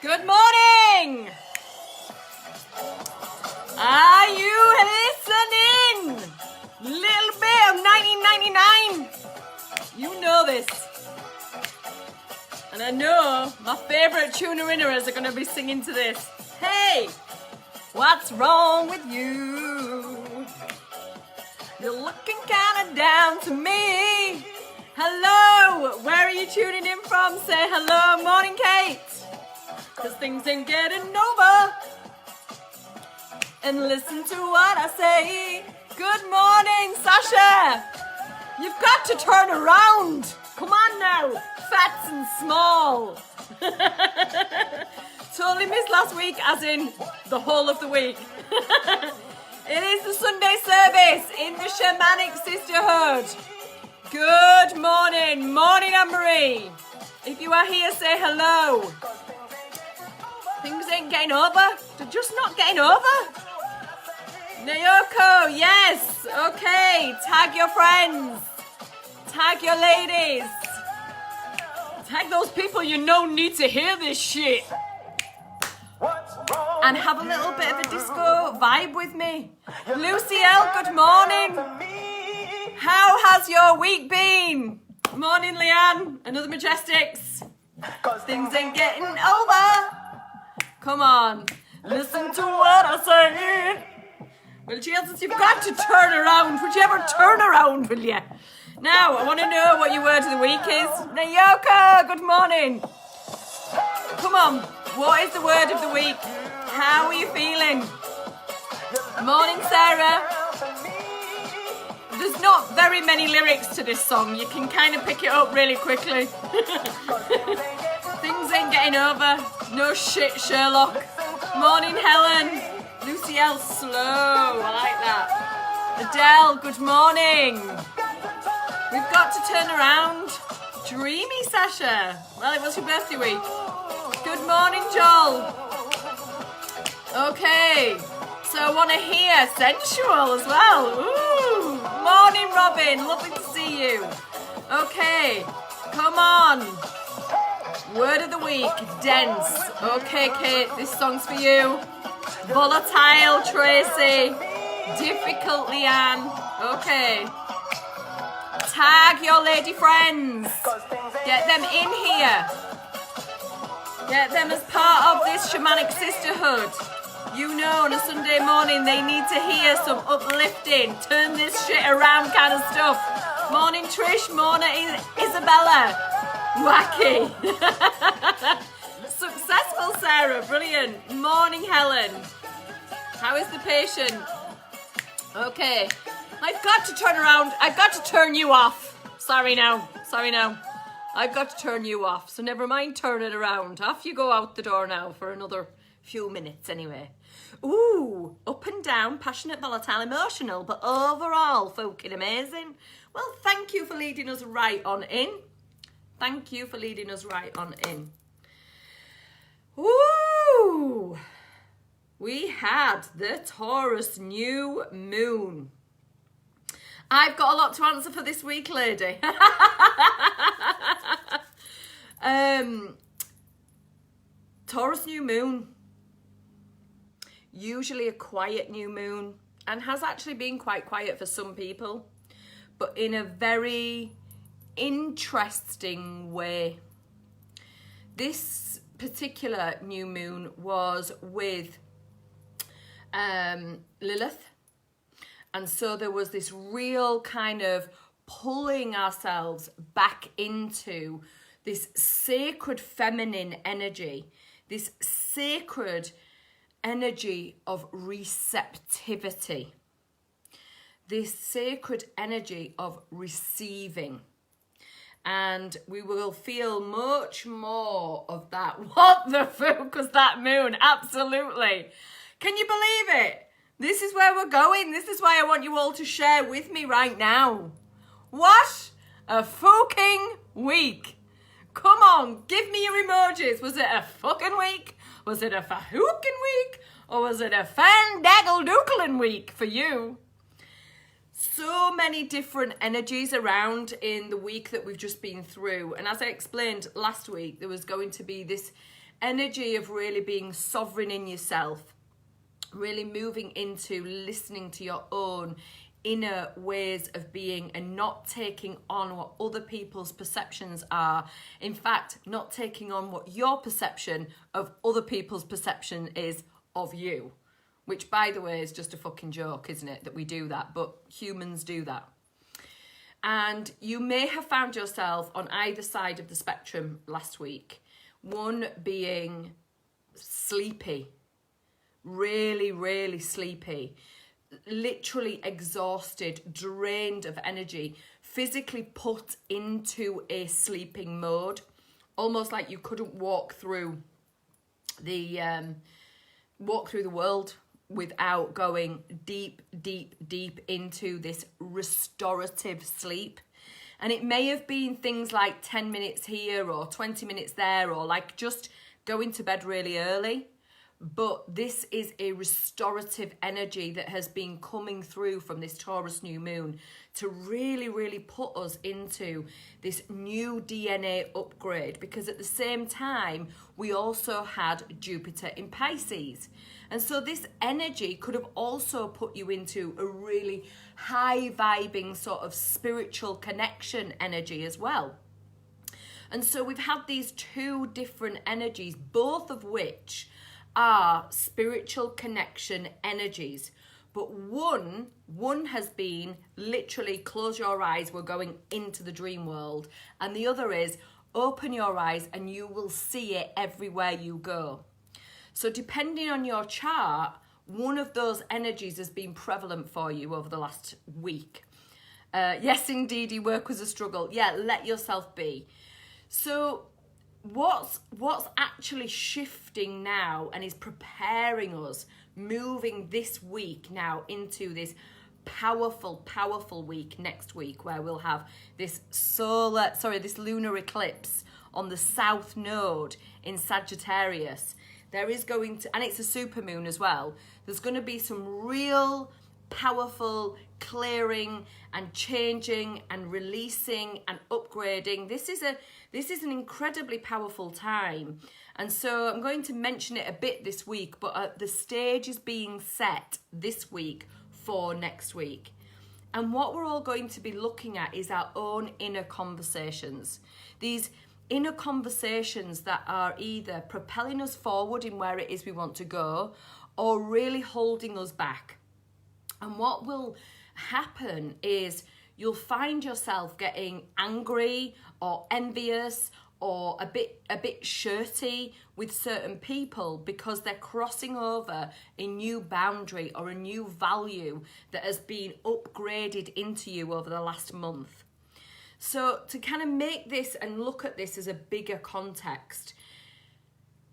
Good morning! Are you listening? Little bit of 1999. You know this. And I know my favourite tuner-inners are going to be singing to this. Hey, what's wrong with you? You're looking kind of down to me. Hello, where are you tuning in from? Say hello, morning Kate. Cause things ain't getting over. And listen to what I say. Good morning, Sasha. You've got to turn around. Come on now, fats and small. Totally missed last week, as in the whole of the week. It is the Sunday service in the Shamanic Sisterhood. Good morning. Morning, Anne-Marie. If you are here, say hello. Things ain't getting over. They're just not getting over. Nayoko, yes. Okay. Tag your friends. Tag your ladies. Tag those people you know need to hear this shit. And have a little bit of a disco vibe with me. Lucy L, good morning. How has your week been? Morning, Leanne. Another Majestics. Things ain't getting over. Come on. Listen to what I say. Well, Jesus, you've got to turn around. Would you ever turn around, will you? Now, I want to know what your word of the week is. Nayoka, good morning. Come on. What is the word of the week? How are you feeling? Morning, Sarah. There's not very many lyrics to this song. You can kind of pick it up really quickly. Things ain't getting over. No shit, Sherlock. Morning, Helen. Lucy L, slow. I like that. Adele, good morning. We've got to turn around. Dreamy, Sasha. Well, it was your birthday week. Good morning, Joel. Okay. So I want to hear sensual as well. Ooh. Morning, Robin. Lovely to see you. Okay. Come on. Word of the week. Dense. Okay, Kate. This song's for you. Volatile, Tracy. Difficult, Leanne. Okay. Tag your lady friends. Get them in here. Get them as part of this Shamanic Sisterhood. You know, on a Sunday morning, they need to hear some uplifting, turn this shit around kind of stuff. Morning, Trish. Morning, Isabella. Wacky. Successful, Sarah. Brilliant. Morning, Helen. How is the patient? Okay. I've got to turn around. I've got to turn you off. Sorry now. I've got to turn you off. So never mind, turn it around. Off you go out the door now for another few minutes anyway. Ooh, up and down, passionate, volatile, emotional, but overall fucking amazing. Well, thank you for leading us right on in. Thank you for leading us right on in. Ooh, we had the Taurus new moon. I've got a lot to answer for this week, lady. Taurus new moon. Usually a quiet new moon, and has actually been quite quiet for some people, but in a very interesting way. This particular new moon was with Lilith. And so there was this real kind of pulling ourselves back into this sacred feminine energy, this sacred energy of receptivity, this sacred energy of receiving. And we will feel much more of that. What the fuck was that moon? Absolutely. Can you believe it? This is where we're going. This is why I want you all to share with me right now. What a fucking week. Come on, give me your emojis. Was it a fucking week? Was it a fahookin' week? Or was it a fandaggle-dookling week for you? So many different energies around in the week that we've just been through. And as I explained last week, there was going to be this energy of really being sovereign in yourself, really moving into listening to your own inner ways of being and not taking on what other people's perceptions are. In fact, not taking on what your perception of other people's perception is of you. Which, by the way, is just a fucking joke, isn't it? That we do that, but humans do that. And you may have found yourself on either side of the spectrum last week. One being sleepy, really, really sleepy, literally exhausted, drained of energy, physically put into a sleeping mode, almost like you couldn't walk through the world without going deep, deep, deep into this restorative sleep. And it may have been things like 10 minutes here or 20 minutes there, or like just going to bed really early. But this is a restorative energy that has been coming through from this Taurus new moon to really, really put us into this new DNA upgrade, because at the same time, we also had Jupiter in Pisces. And so this energy could have also put you into a really high vibing sort of spiritual connection energy as well. And so we've had these two different energies, both of which are spiritual connection energies. But one has been literally close your eyes, we're going into the dream world. And the other is open your eyes and you will see it everywhere you go. So depending on your chart, one of those energies has been prevalent for you over the last week. Yes, indeed, work was a struggle. Yeah, let yourself be. So what's actually shifting now and is preparing us, moving this week now into this powerful week next week, where we'll have this lunar eclipse on the south node in Sagittarius. There is going to, and it's a supermoon as well, there's going to be some real powerful clearing and changing and releasing and upgrading. This is an incredibly powerful time. And so I'm going to mention it a bit this week, but the stage is being set this week for next week. And what we're all going to be looking at is our own inner conversations. These inner conversations that are either propelling us forward in where it is we want to go, or really holding us back. And what will happen is you'll find yourself getting angry or envious or a bit shirty with certain people because they're crossing over a new boundary or a new value that has been upgraded into you over the last month. So to kind of make this and look at this as a bigger context,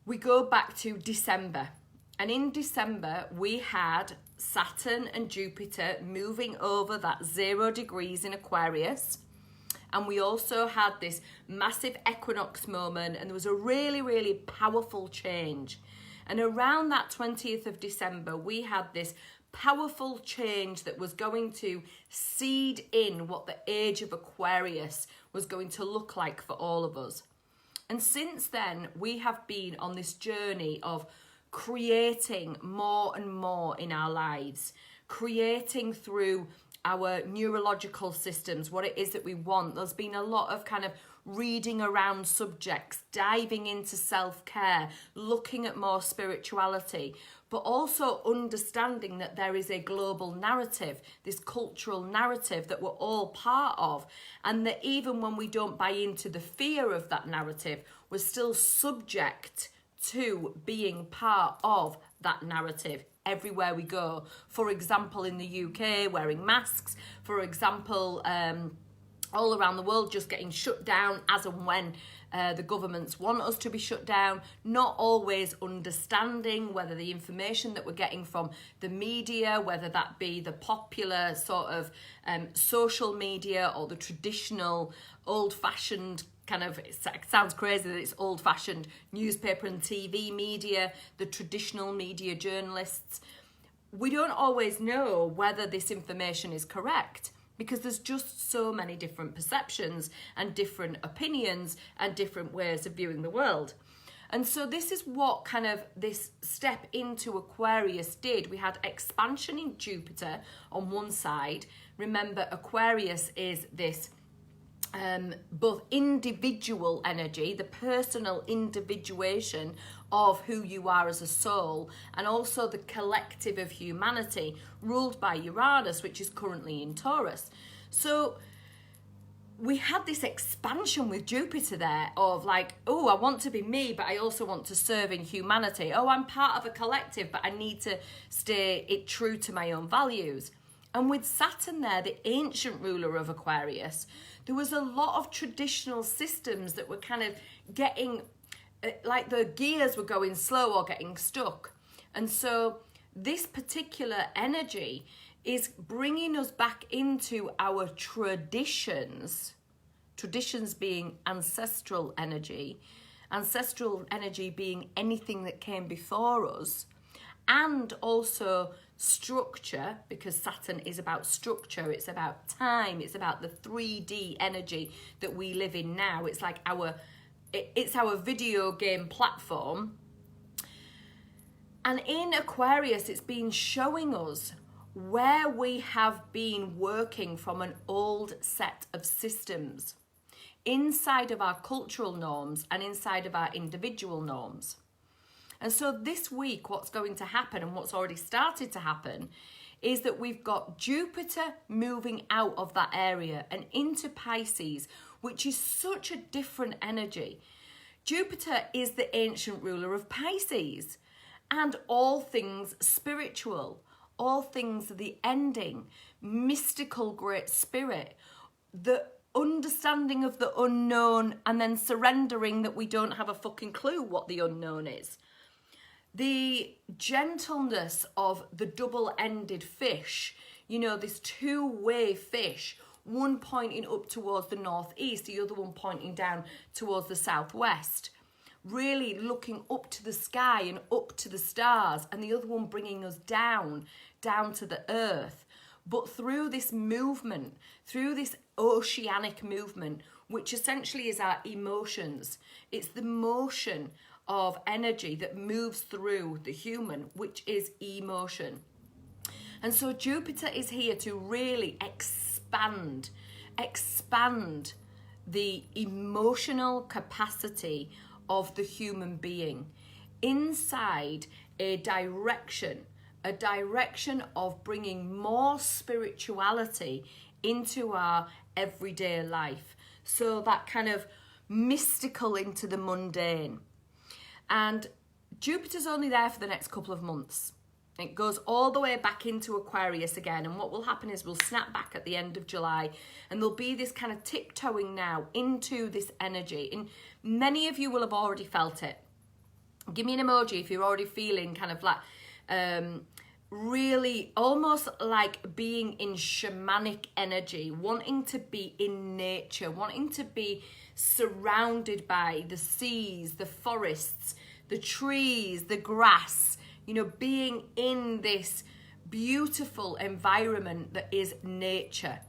we go back to December. And in December, we had Saturn and Jupiter moving over that 0 degrees in Aquarius. And we also had this massive equinox moment, and there was a really, really powerful change. And around that 20th of December, we had this powerful change that was going to seed in what the age of Aquarius was going to look like for all of us. And since then, we have been on this journey of creating more and more in our lives, creating through our neurological systems what it is that we want. There's been a lot of kind of reading around subjects, diving into self-care, looking at more spirituality, but also understanding that there is a global narrative, this cultural narrative that we're all part of, and that even when we don't buy into the fear of that narrative, we're still subject to being part of that narrative everywhere we go. For example, in the UK, wearing masks. For example, all around the world, just getting shut down as and when the governments want us to be shut down, not always understanding whether the information that we're getting from the media, whether that be the popular sort of social media or the traditional old-fashioned kind of, it sounds crazy that it's old-fashioned newspaper and TV media, the traditional media journalists. We don't always know whether this information is correct, because there's just so many different perceptions and different opinions and different ways of viewing the world. And so this is what kind of this step into Aquarius did. We had expansion in Jupiter on one side. Remember, Aquarius is this both individual energy, the personal individuation of who you are as a soul, and also the collective of humanity, ruled by Uranus, which is currently in Taurus. So we had this expansion with Jupiter there of like, oh, I want to be me, but I also want to serve in humanity. Oh, I'm part of a collective, but I need to stay true to my own values. And with Saturn there, the ancient ruler of Aquarius, there was a lot of traditional systems that were kind of getting, like the gears were going slow or getting stuck. And so this particular energy is bringing us back into our traditions being ancestral energy being anything that came before us, and also structure, because Saturn is about structure, it's about time, it's about the 3D energy that we live in now. It's like it's our video game platform. And in Aquarius, it's been showing us where we have been working from an old set of systems inside of our cultural norms and inside of our individual norms. And so this week, what's going to happen, and what's already started to happen, is that we've got Jupiter moving out of that area and into Pisces, which is such a different energy. Jupiter is the ancient ruler of Pisces, and all things spiritual, all things the ending, mystical great spirit, the understanding of the unknown, and then surrendering that we don't have a fucking clue what the unknown is. The gentleness of the double-ended fish, you know, this two-way fish, one pointing up towards the northeast, the other one pointing down towards the southwest, really looking up to the sky and up to the stars, and the other one bringing us down to the earth. But through this movement, through this oceanic movement, which essentially is our emotions, it's the motion of energy that moves through the human, which is emotion. And so Jupiter is here to really expand the emotional capacity of the human being inside a direction of bringing more spirituality into our everyday life. So that kind of mystical into the mundane. And Jupiter's only there for the next couple of months. It goes all the way back into Aquarius again, and what will happen is we'll snap back at the end of July, and there'll be this kind of tiptoeing now into this energy. And many of you will have already felt it. Give me an emoji if you're already feeling kind of like really almost like being in shamanic energy, wanting to be in nature, wanting to be surrounded by the seas, the forests, the trees, the grass, you know, being in this beautiful environment that is nature,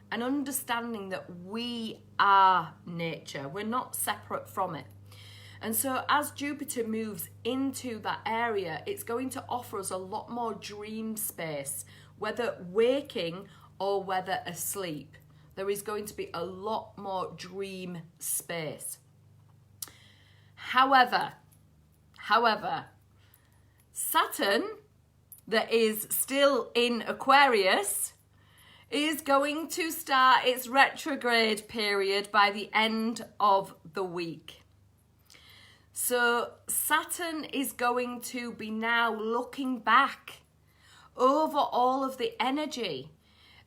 and understanding that we are nature. We're not separate from it. And so as Jupiter moves into that area, it's going to offer us a lot more dream space, whether waking or whether asleep. There is going to be a lot more dream space. However, Saturn, that is still in Aquarius, is going to start its retrograde period by the end of the week. So Saturn is going to be now looking back over all of the energy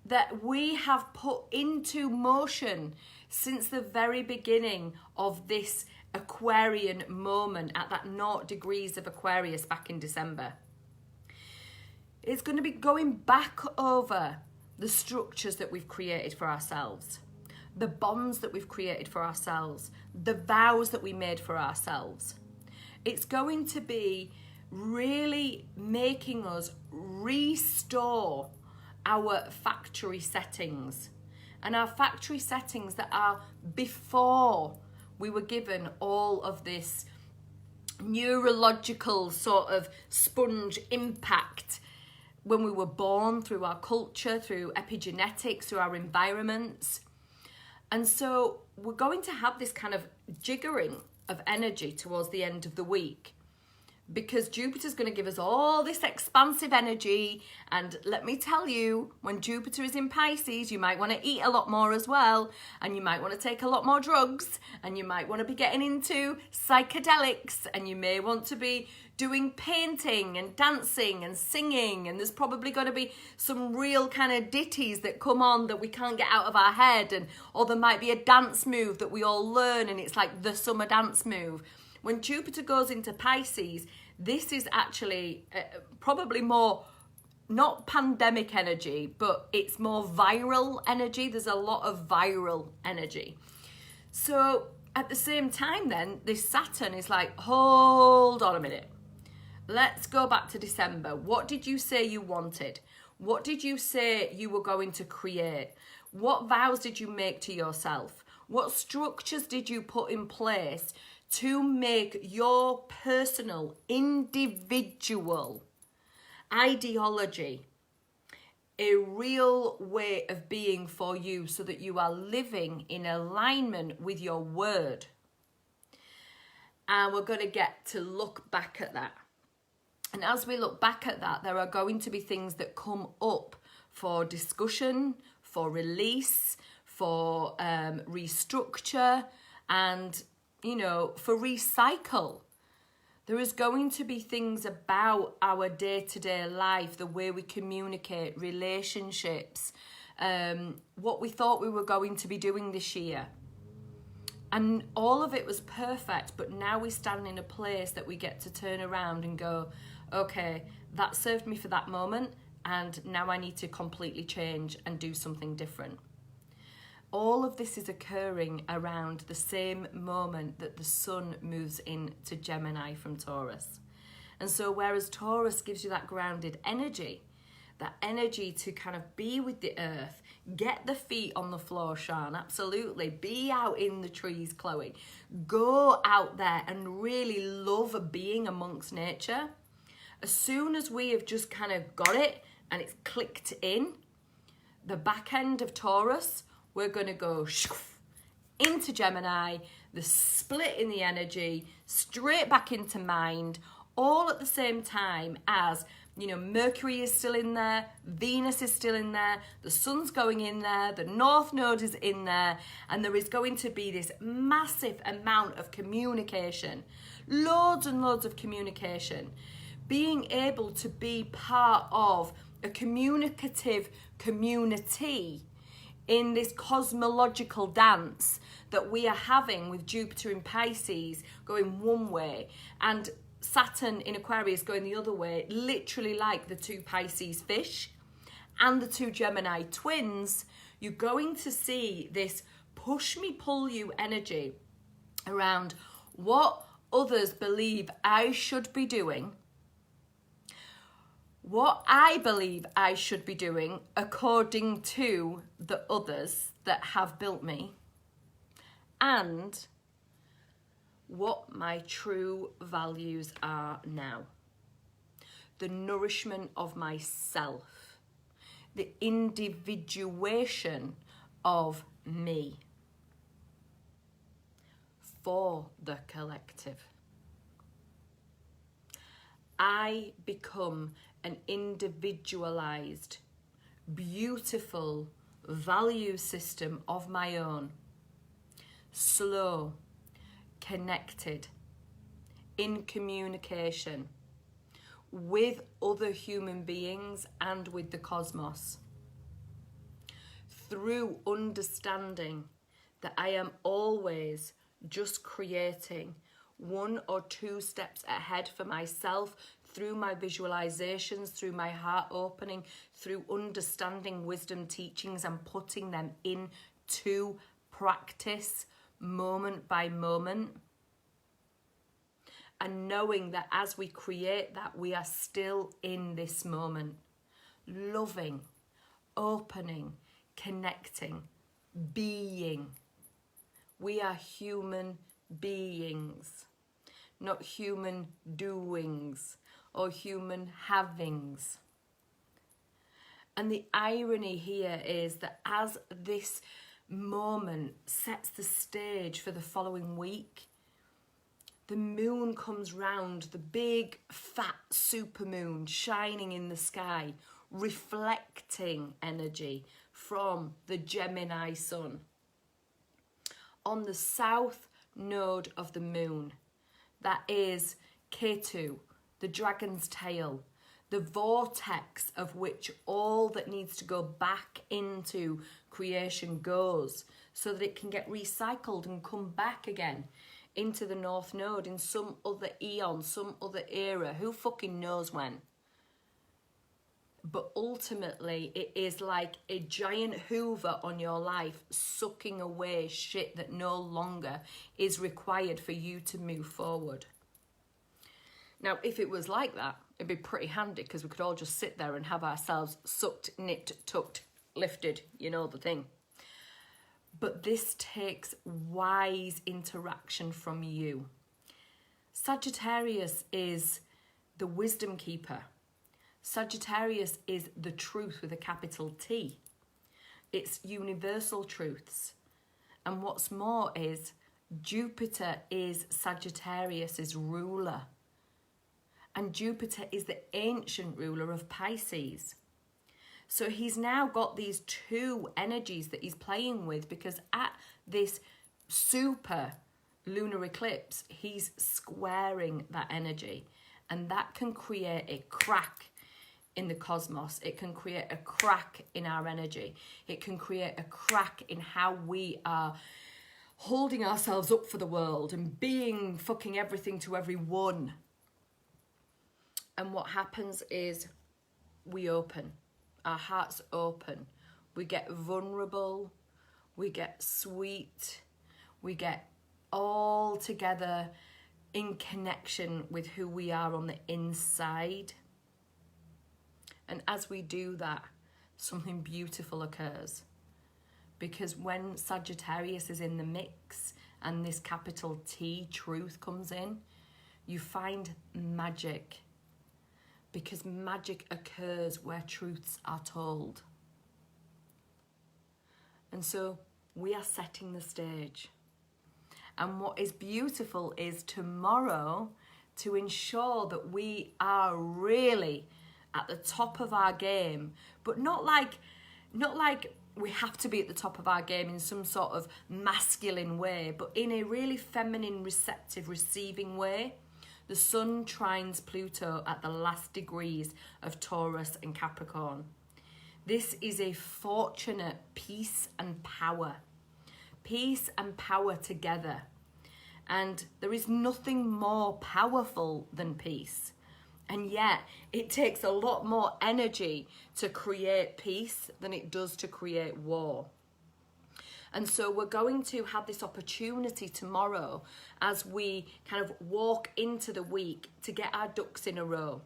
that we have put into motion since the very beginning of this Aquarian moment at that 0 degrees of Aquarius back in December. It's going to be going back over the structures that we've created for ourselves, the bonds that we've created for ourselves, the vows that we made for ourselves. It's going to be really making us restore our factory settings, and our factory settings that are before we were given all of this neurological sort of sponge impact when we were born, through our culture, through epigenetics, through our environments. And so we're going to have this kind of jiggering of energy towards the end of the week, because Jupiter's going to give us all this expansive energy. And let me tell you, when Jupiter is in Pisces, you might want to eat a lot more as well, and you might want to take a lot more drugs, and you might want to be getting into psychedelics, and you may want to be doing painting and dancing and singing, and there's probably going to be some real kind of ditties that come on that we can't get out of our head, and or there might be a dance move that we all learn, and it's like the summer dance move. When Jupiter goes into Pisces, this is actually probably more, not pandemic energy, but it's more viral energy. There's a lot of viral energy. So at the same time then, this Saturn is like, hold on a minute. Let's go back to December. What did you say you wanted? What did you say you were going to create? What vows did you make to yourself? What structures did you put in place to make your personal, individual ideology a real way of being for you, so that you are living in alignment with your word? And we're going to get to look back at that. And as we look back at that, there are going to be things that come up for discussion, for release, for restructure, and for recycle. There is going to be things about our day-to-day life, the way we communicate, relationships, what we thought we were going to be doing this year. And all of it was perfect, but now we stand in a place that we get to turn around and go, okay, that served me for that moment, and now I need to completely change and do something different. All of this is occurring around the same moment that the sun moves into Gemini from Taurus. And so whereas Taurus gives you that grounded energy, that energy to kind of be with the earth, get the feet on the floor, Sean, absolutely. Be out in the trees, Chloe. Go out there and really love being amongst nature. As soon as we have just kind of got it and it's clicked in, the back end of Taurus, we're going to go into Gemini, the split in the energy, straight back into mind, all at the same time as, Mercury is still in there, Venus is still in there, the sun's going in there, the North Node is in there, and there is going to be this massive amount of communication, loads and loads of communication, being able to be part of a communicative community in this cosmological dance that we are having with Jupiter in Pisces going one way and Saturn in Aquarius going the other way, literally like the two Pisces fish and the two Gemini twins. You're going to see this push me, pull you energy around what others believe I should be doing, what I believe I should be doing according to the others that have built me, and what my true values are now. The nourishment of myself, the individuation of me for the collective. I become an individualized, beautiful value system of my own. Slow, connected, in communication with other human beings and with the cosmos. Through understanding that I am always just creating one or two steps ahead for myself, through my visualizations, through my heart opening, through understanding wisdom teachings and putting them into practice moment by moment. And knowing that as we create that, we are still in this moment, loving, opening, connecting, being. We are human beings. not human doings or human havings. And the irony here is that as this moment sets the stage for the following week, the moon comes round, the big fat supermoon shining in the sky, reflecting energy from the Gemini sun. On the south node of the moon, that is Ketu, the dragon's tail, the vortex of which all that needs to go back into creation goes, so that it can get recycled and come back again into the north node in some other eon, some other era, who fucking knows when. But ultimately, it is like a giant hoover on your life, sucking away shit that no longer is required for you to move forward. Now, if it was like that, it'd be pretty handy, because we could all just sit there and have ourselves sucked, knit, tucked, lifted, you know the thing. But this takes wise interaction from you. Sagittarius is the wisdom keeper. Sagittarius is the truth with a capital T. It's universal truths. And what's more is Jupiter is Sagittarius's ruler. And Jupiter is the ancient ruler of Pisces. So he's now got these two energies that he's playing with, because at this super lunar eclipse, he's squaring that energy. And that can create a crack in the cosmos. It can create a crack in our energy. It can create a crack in how we are holding ourselves up for the world and being fucking everything to everyone. And what happens is we open. Our hearts open. We get vulnerable. We get sweet. We get all together in connection with who we are on the inside. And as we do that, something beautiful occurs. Because when Sagittarius is in the mix and this capital T truth comes in, you find magic. Because magic occurs where truths are told. And so we are setting the stage. And what is beautiful is tomorrow, to ensure that we are really at the top of our game, but not like we have to be at the top of our game in some sort of masculine way, but in a really feminine, receptive, receiving way. The sun trines Pluto at the last degrees of Taurus and Capricorn. This is a fortunate peace and power. Peace and power together. And there is nothing more powerful than peace. And yet, it takes a lot more energy to create peace than it does to create war. And so we're going to have this opportunity tomorrow as we kind of walk into the week to get our ducks in a row,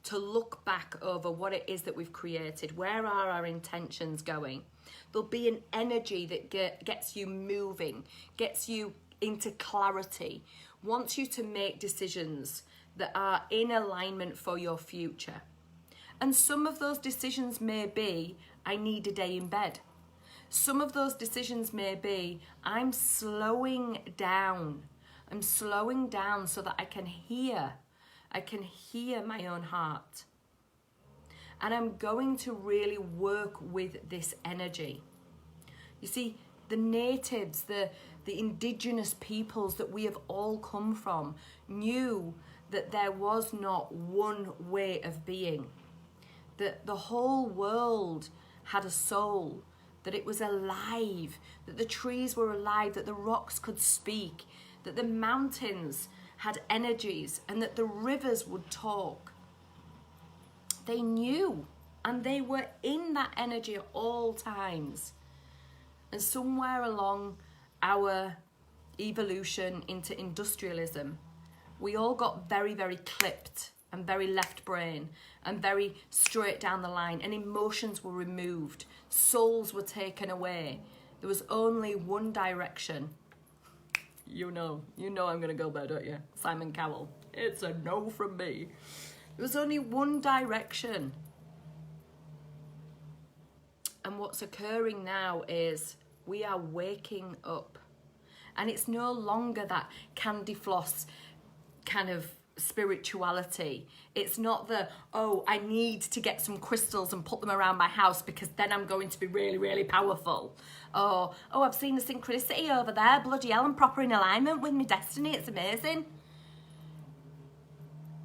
to look back over what it is that we've created. Where are our intentions going? There'll be an energy that gets you moving, gets you into clarity, wants you to make decisions that are in alignment for your future. And some of those decisions may be, I need a day in bed. Some of those decisions may be, I'm slowing down. I'm slowing down so that I can hear my own heart. And I'm going to really work with this energy. You see, the natives, the indigenous peoples that we have all come from, knew that there was not one way of being. That the whole world had a soul, that it was alive, that the trees were alive, that the rocks could speak, that the mountains had energies, and that the rivers would talk. They knew, and they were in that energy at all times. And somewhere along our evolution into industrialism, we all got very, very clipped and very left brain and very straight down the line, and emotions were removed, souls were taken away. There was only one direction. You know I'm going to go there, don't you? Simon Cowell. It's a no from me. There was only one direction. And what's occurring now is we are waking up. And it's no longer that candy floss kind of spirituality. It's not the, oh, I need to get some crystals and put them around my house because then I'm going to be really, really powerful. Or, oh, I've seen the synchronicity over there. Bloody hell, I'm proper in alignment with my destiny. It's amazing.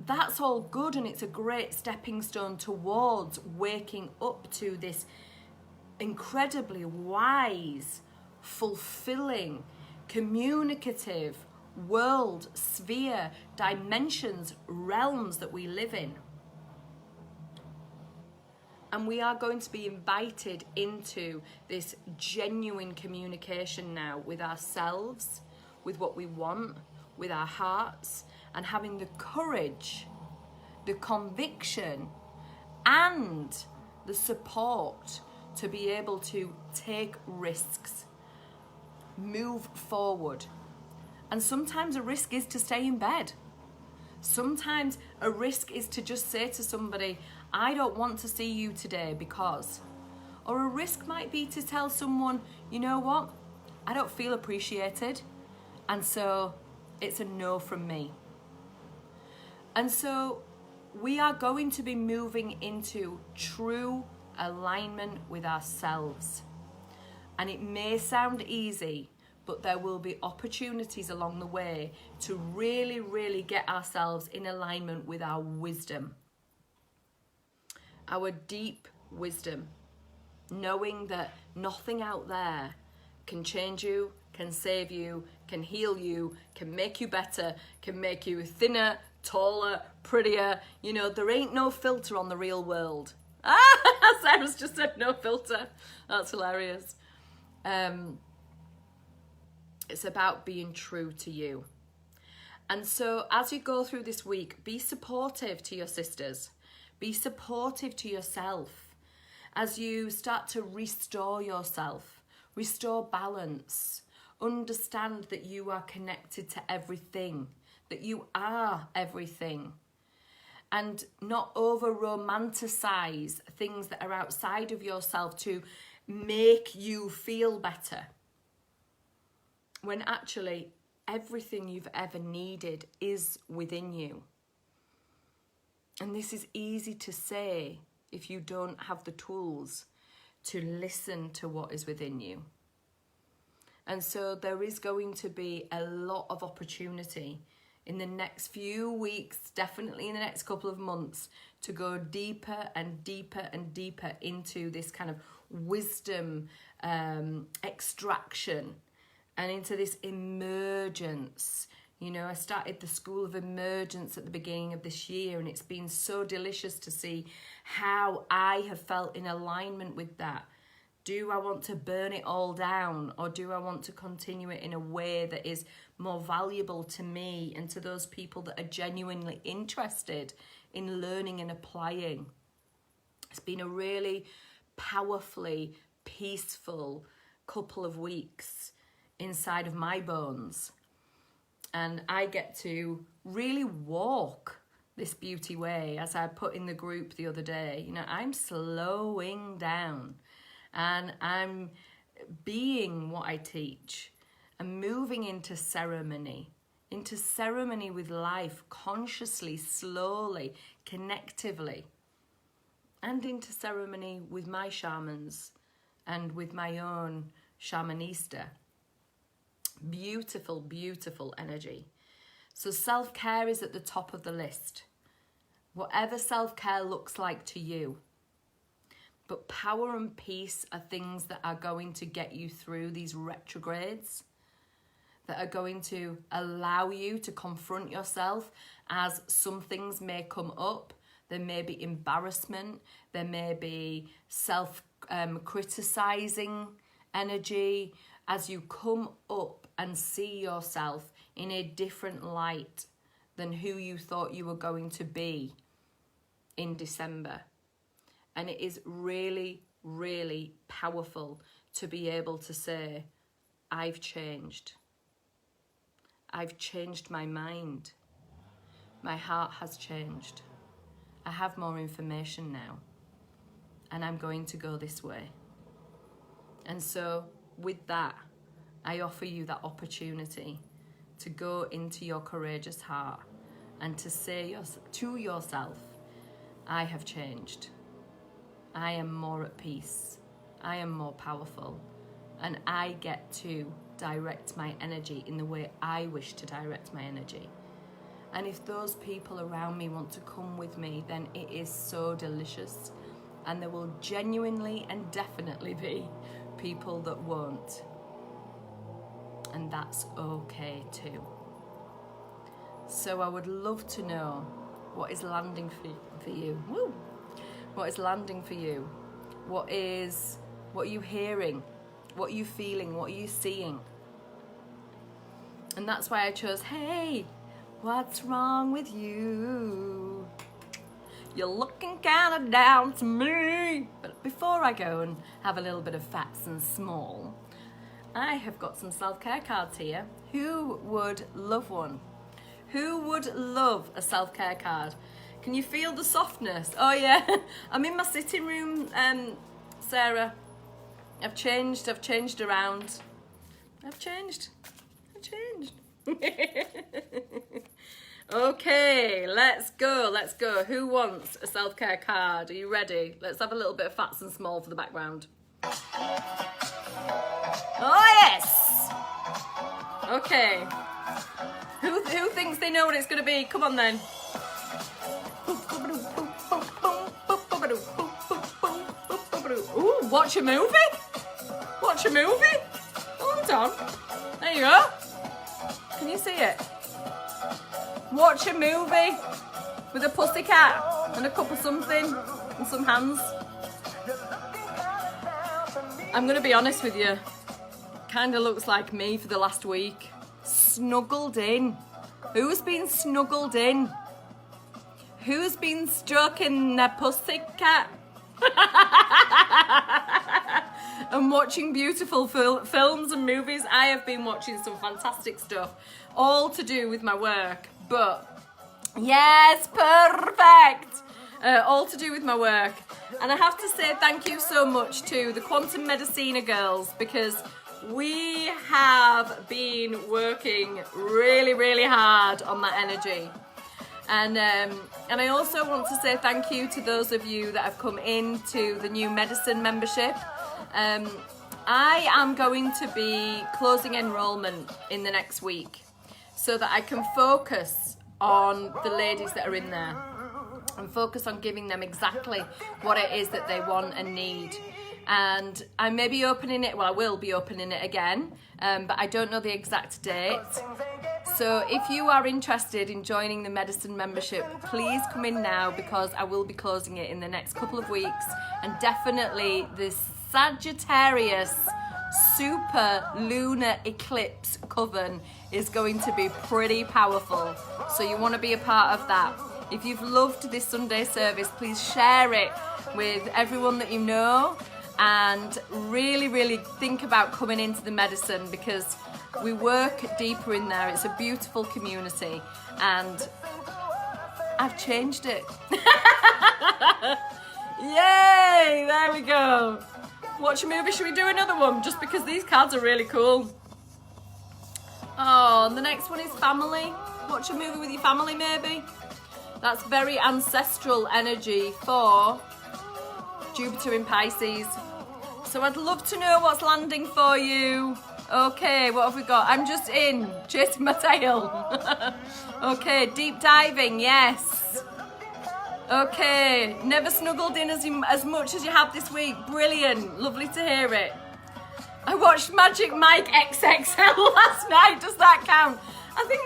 That's all good, and it's a great stepping stone towards waking up to this incredibly wise, fulfilling, communicative world, sphere, dimensions, realms that we live in. And we are going to be invited into this genuine communication now with ourselves, with what we want, with our hearts, and having the courage, the conviction, and the support to be able to take risks, move forward. And sometimes a risk is to stay in bed. Sometimes a risk is to just say to somebody, I don't want to see you today because. Or a risk might be to tell someone, you know what, I don't feel appreciated, and so it's a no from me. And so we are going to be moving into true alignment with ourselves. And it may sound easy, but there will be opportunities along the way to really, really get ourselves in alignment with our wisdom. Our deep wisdom, knowing that nothing out there can change you, can save you, can heal you, can make you better, can make you thinner, taller, prettier. You know, there ain't no filter on the real world. Sarah's just said no filter. That's hilarious. It's about being true to you. And so as you go through this week, be supportive to your sisters. Be supportive to yourself as you start to restore yourself, restore balance, understand that you are connected to everything, that you are everything, and not over-romanticize things that are outside of yourself to make you feel better, when actually everything you've ever needed is within you. And this is easy to say if you don't have the tools to listen to what is within you. And so there is going to be a lot of opportunity in the next few weeks, definitely in the next couple of months, to go deeper and deeper and deeper into this kind of wisdom extraction and into this emergence. You know, I started the School of Emergence at the beginning of this year, and it's been so delicious to see how I have felt in alignment with that. Do I want to burn it all down, or do I want to continue it in a way that is more valuable to me and to those people that are genuinely interested in learning and applying? It's been a really powerfully peaceful couple of weeks inside of my bones. And I get to really walk this beauty way. As I put in the group the other day, you know, I'm slowing down and I'm being what I teach and moving into ceremony with life, consciously, slowly, connectively, and into ceremony with my shamans and with my own shamanista. Beautiful, beautiful energy. So self-care is at the top of the list. Whatever self-care looks like to you. But power and peace are things that are going to get you through these retrogrades, that are going to allow you to confront yourself as some things may come up. There may be embarrassment. There may be self-criticizing energy as you come up and see yourself in a different light than who you thought you were going to be in December. And it is really, really powerful to be able to say, I've changed. I've changed my mind. My heart has changed. I have more information now, and I'm going to go this way. And so with that, I offer you that opportunity to go into your courageous heart and to say to yourself, I have changed. I am more at peace. I am more powerful. And I get to direct my energy in the way I wish to direct my energy. And if those people around me want to come with me, then it is so delicious. And there will genuinely and definitely be people that won't. And that's okay too. So I would love to know what is landing for you. Woo! What is landing for you? What are you hearing? What are you feeling? What are you seeing? And that's why I chose, hey, what's wrong with you? You're looking kind of down to me. But before I go and have a little bit of facts and small, I have got some self-care cards here. Who would love one? Who would love a self-care card? Can you feel the softness? Oh yeah, I'm in my sitting room, Sarah. I've changed around. I've changed. Okay, let's go. Who wants a self-care card? Are you ready? Let's have a little bit of fats and small for the background. Oh yes! Okay. Who thinks they know what it's going to be? Come on then. Ooh, watch a movie? Hold on. There you go. Can you see it? Watch a movie with a pussycat and a cup of something and some hands. I'm going to be honest with you. Kind of looks like me for the last week. Snuggled in. Who's been snuggled in? Who's been stroking their pussycat? And watching beautiful films and movies. I have been watching some fantastic stuff, all to do with my work, but yes, perfect. All to do with my work. And I have to say thank you so much to the Quantum Medicina girls, because we have been working really, really hard on that energy. And I also want to say thank you to those of you that have come into the new medicine membership. I am going to be closing enrollment in the next week so that I can focus on the ladies that are in there and focus on giving them exactly what it is that they want and need. And I may be opening it, well, I will be opening it again, but I don't know the exact date. So if you are interested in joining the medicine membership, please come in now, because I will be closing it in the next couple of weeks. And definitely this Sagittarius super lunar eclipse coven is going to be pretty powerful. So you want to be a part of that. If you've loved this Sunday service, please share it with everyone that you know, and really, really think about coming into the medicine, because we work deeper in there. It's a beautiful community, and I've changed it. Yay! There we go. Watch a movie. Should we do another one? Just because these cards are really cool. Oh, and the next one is family. Watch a movie with your family, maybe. That's very ancestral energy for Jupiter in Pisces. So I'd love to know what's landing for you. Okay, what have we got? I'm just in, chasing my tail. Okay, deep diving, yes. Okay, never snuggled in as much as you have this week. Brilliant, lovely to hear it. I watched Magic Mike XXL last night. Does that count? I think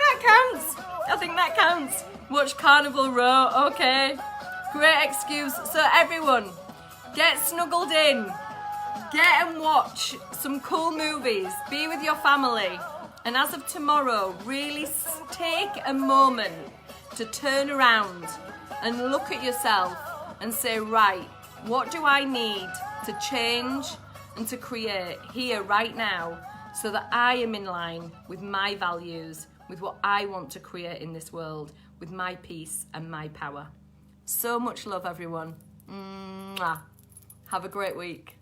that counts. Watch Carnival Row. Okay, great excuse. So everyone, get snuggled in. Get and watch some cool movies. Be with your family. And as of tomorrow, really take a moment to turn around and look at yourself and say, right, what do I need to change and to create here right now so that I am in line with my values, with what I want to create in this world, with my peace and my power. So much love, everyone. Mwah. Have a great week.